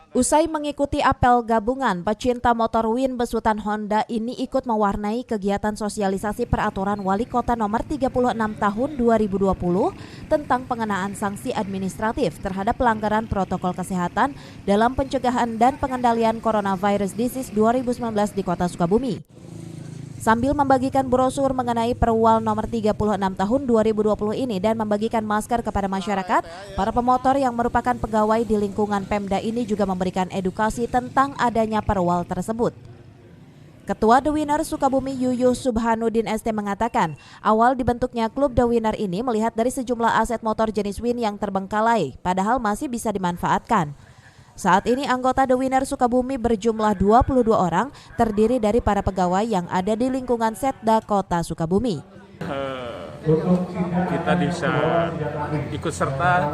Usai mengikuti apel gabungan, pecinta motor Win besutan Honda ini ikut mewarnai kegiatan sosialisasi peraturan Wali Kota nomor 36 tahun 2020 tentang pengenaan sanksi administratif terhadap pelanggaran protokol kesehatan dalam pencegahan dan pengendalian coronavirus disease 2019 di Kota Sukabumi. Sambil membagikan brosur mengenai Perwal nomor 36 tahun 2020 ini dan membagikan masker kepada masyarakat, para pemotor yang merupakan pegawai di lingkungan Pemda ini juga memberikan edukasi tentang adanya Perwal tersebut. Ketua The Winner Sukabumi Yuyuh Subhanuddin ST mengatakan, awal dibentuknya klub The Winner ini melihat dari sejumlah aset motor jenis Win yang terbengkalai, padahal masih bisa dimanfaatkan. Saat ini anggota The Winner Sukabumi berjumlah 22 orang, terdiri dari para pegawai yang ada di lingkungan Setda Kota Sukabumi. Kita bisa ikut serta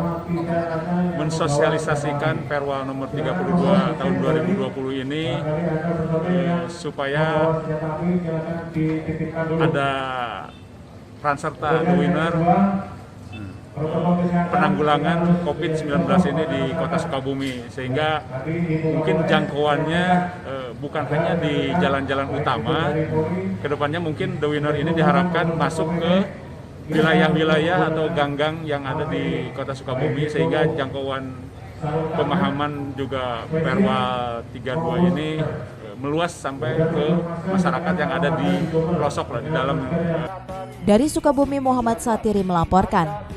mensosialisasikan Perwal nomor 32 tahun 2020 ini supaya ada peran serta The Winner penanggulangan COVID-19 ini di Kota Sukabumi, sehingga mungkin jangkauannya bukan hanya di jalan-jalan utama. Kedepannya mungkin The Winner ini diharapkan masuk ke wilayah-wilayah atau gang-gang yang ada di Kota Sukabumi, sehingga jangkauan pemahaman juga Perwal 32 ini meluas sampai ke masyarakat yang ada di pelosok di dalam. Dari Sukabumi, Muhammad Satiri melaporkan.